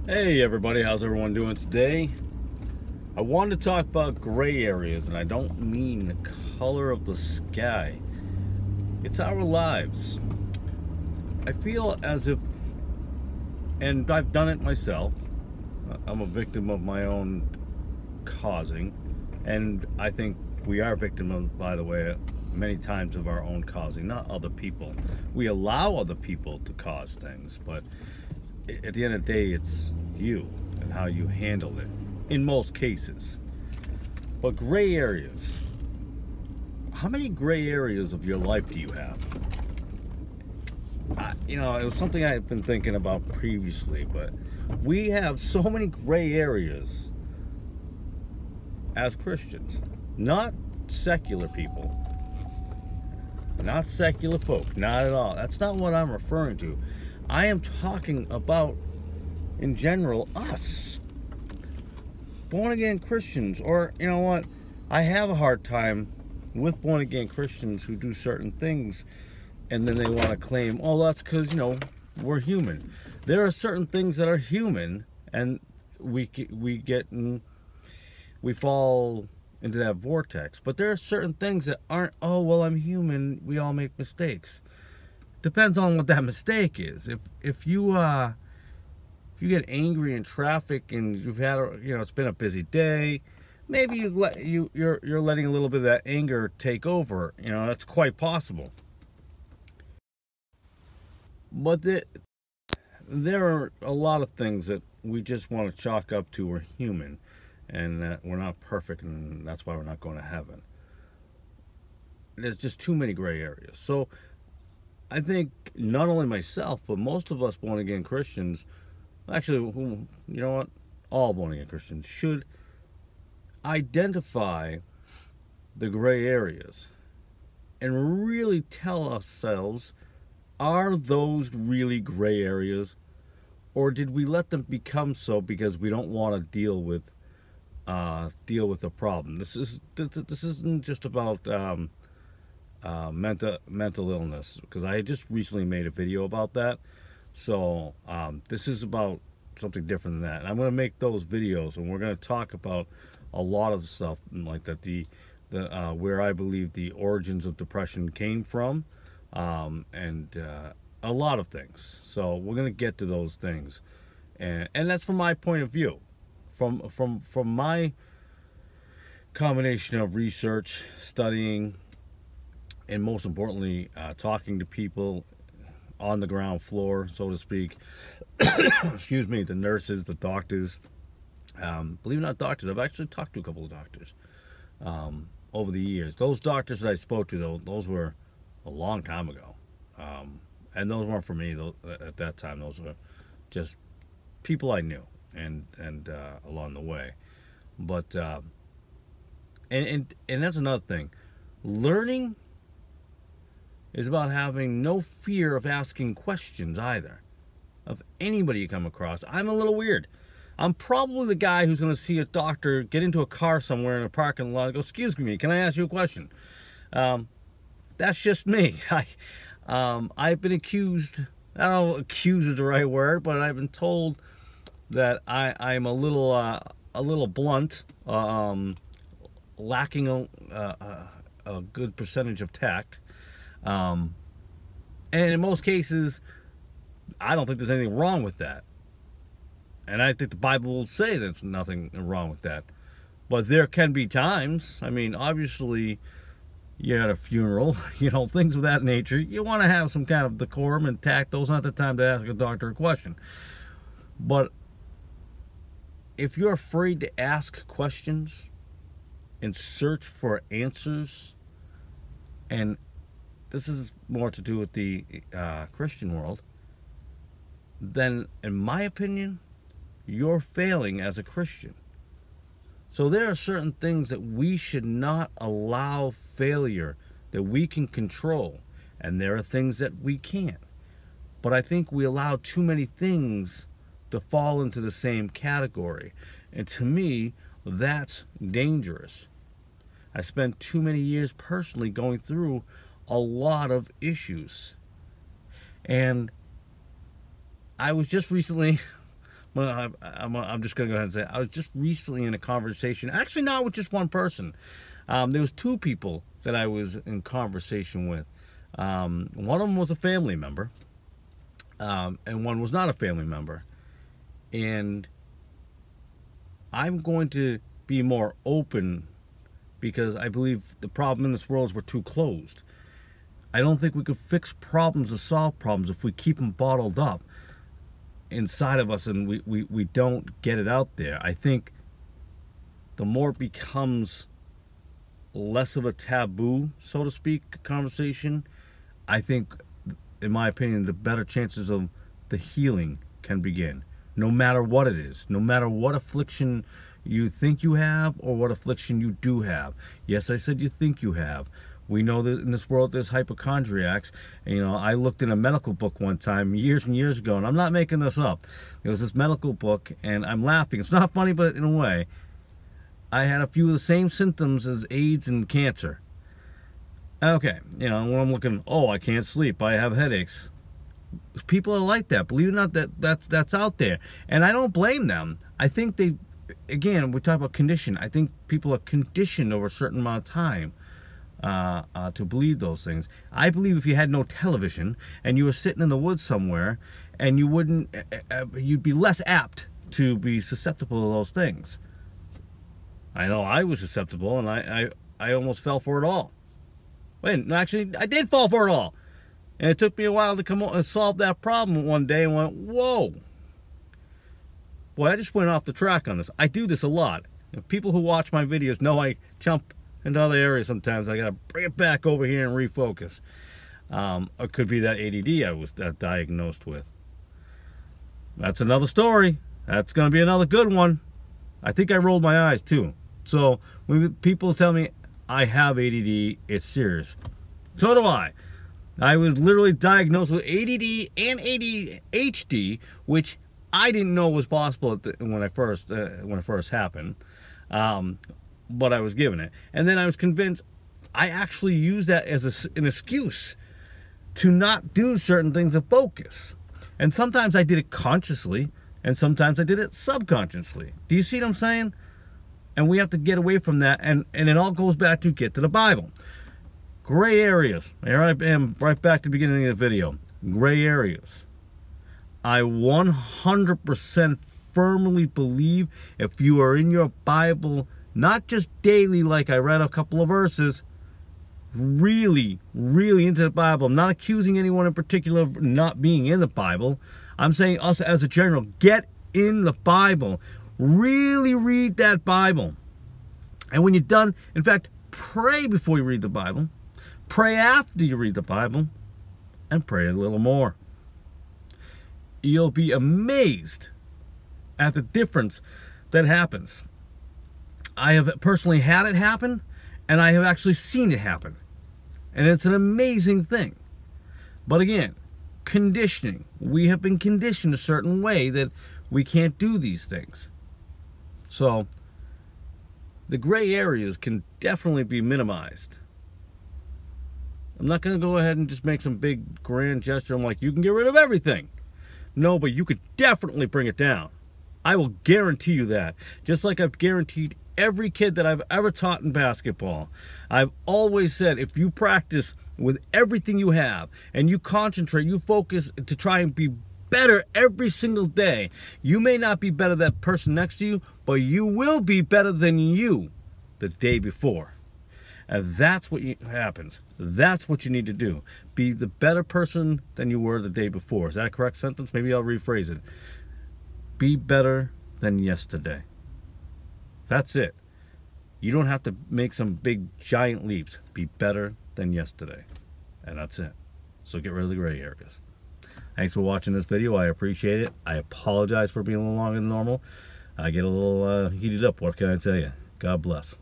Hey everybody, how's everyone doing today? I wanted to talk about gray areas, and I don't mean the color of the sky. It's our lives. I feel as if, and I've done it myself, I'm a victim of my own causing, and I think we are victims of, by the way, many times of our own causing, not other people. We allow other people to cause things, but at the end of the day, it's you and how you handle it in most cases. But gray areas, how many gray areas of your life do you have? It was something I've been thinking about previously, but we have so many gray areas as Christians, not secular people, not secular folk, not at all. That's not what I'm referring to. I am talking about, in general, us. Born-again Christians, or, you know what? I have a hard time with born-again Christians who do certain things, and then they want to claim, oh, that's because, we're human. There are certain things that are human, and we fall into that vortex. But there are certain things that aren't, oh, well, I'm human, we all make mistakes. Depends on what that mistake is. If you get angry in traffic and you've had it's been a busy day, maybe you're letting a little bit of that anger take over. That's quite possible. But there are a lot of things that we just want to chalk up to we're human, and that we're not perfect, and that's why we're not going to heaven. There's just too many gray areas. So I think not only myself, but most of us born-again Christians, actually, all born-again Christians should identify the gray areas and really tell ourselves, are those really gray areas, or did we let them become so because we don't want to deal with the problem? This isn't just about mental illness, because I just recently made a video about that. So this is about something different than that, and I'm going to make those videos, and we're going to talk about a lot of stuff like that, the where I believe the origins of depression came from, and a lot of things. So we're going to get to those things, and that's from my point of view, from my combination of research, studying, and most importantly, talking to people on the ground floor, so to speak. Excuse me, the nurses, the doctors. Believe it or not, doctors. I've actually talked to a couple of doctors over the years. Those doctors that I spoke to, though, those were a long time ago. And those weren't for me at that time. Those were just people I knew and along the way. But and that's another thing. Learning is about having no fear of asking questions either, of anybody you come across. I'm a little weird. I'm probably the guy who's going to see a doctor get into a car somewhere in a parking lot and go, excuse me, can I ask you a question? That's just me. I've been accused, I don't know if accused is the right word, but I've been told that I'm a little blunt, lacking a good percentage of tact. And in most cases, I don't think there's anything wrong with that. And I think the Bible will say there's nothing wrong with that. But there can be times, obviously, you're at a funeral, things of that nature. You want to have some kind of decorum and tact. Those aren't the time to ask a doctor a question. But if you're afraid to ask questions and search for answers, and this is more to do with the Christian world, then, in my opinion, you're failing as a Christian. So there are certain things that we should not allow failure, that we can control, and there are things that we can't. But I think we allow too many things to fall into the same category, and to me, that's dangerous. I spent too many years personally going through a lot of issues, and I was just recently, Well, I'm just going to go ahead and say I was just recently in a conversation, actually not with just one person. There was two people that I was in conversation with. One of them was a family member, and one was not a family member. And I'm going to be more open because I believe the problem in this world is we're too closed. I don't think we could fix problems or solve problems if we keep them bottled up inside of us and we don't get it out there. I think the more it becomes less of a taboo, so to speak, conversation, I think, in my opinion, the better chances of the healing can begin. No matter what it is, no matter what affliction you think you have or what affliction you do have. Yes, I said you think you have. We know that in this world there's hypochondriacs. And, you know, I looked in a medical book one time years and years ago, and I'm not making this up. It was this medical book, and I'm laughing. It's not funny, but in a way, I had a few of the same symptoms as AIDS and cancer. Okay, you know, when I'm looking, oh, I can't sleep, I have headaches. People are like that. Believe it or not, that's out there. And I don't blame them. I think they, again, we talk about condition. I think people are conditioned over a certain amount of time to believe those things. I believe if you had no television and you were sitting in the woods somewhere, and you'd be less apt to be susceptible to those things. I know I was susceptible, and I almost fell for it all. Wait, no, actually, I did fall for it all. And it took me a while to come and solve that problem one day and went, whoa. Boy, I just went off the track on this. I do this a lot. You know, people who watch my videos know I jump into other areas sometimes. I got to bring it back over here and refocus. It could be that ADD I was diagnosed with. That's another story. That's going to be another good one. I think I rolled my eyes too. So when people tell me I have ADD, it's serious. So do I. I was literally diagnosed with ADD and ADHD, which I didn't know was possible when it first happened. But I was given it, and then I was convinced. I actually used that as an excuse to not do certain things of focus. And sometimes I did it consciously, and sometimes I did it subconsciously. Do you see what I'm saying? And we have to get away from that, and it all goes back to get to the Bible. Gray areas. Here I am, right back to the beginning of the video. Gray areas. I 100% firmly believe if you are in your Bible, not just daily like I read a couple of verses, really, really into the Bible. I'm not accusing anyone in particular of not being in the Bible. I'm saying us as a general, get in the Bible. Really read that Bible. And when you're done, in fact, pray before you read the Bible. Pray after you read the Bible. And pray a little more. You'll be amazed at the difference that happens. I have personally had it happen, and I have actually seen it happen. And it's an amazing thing. But again, conditioning. We have been conditioned a certain way that we can't do these things. So, the gray areas can definitely be minimized. I'm not going to go ahead and just make some big grand gesture. I'm like, you can get rid of everything. No, but you could definitely bring it down. I will guarantee you that. Just like I've guaranteed every kid that I've ever taught in basketball. I've always said, if you practice with everything you have and you concentrate, you focus to try and be better every single day, you may not be better than that person next to you, but you will be better than you the day before. And that's what happens. That's what you need to do. Be the better person than you were the day before. Is that a correct sentence? Maybe I'll rephrase it. Be better than yesterday. That's it. You don't have to make some big giant leaps. Be better than yesterday. And that's it. So get rid of the gray areas. Thanks for watching this video. I appreciate it. I apologize for being a little longer than normal. I get a little heated up. What can I tell you? God bless.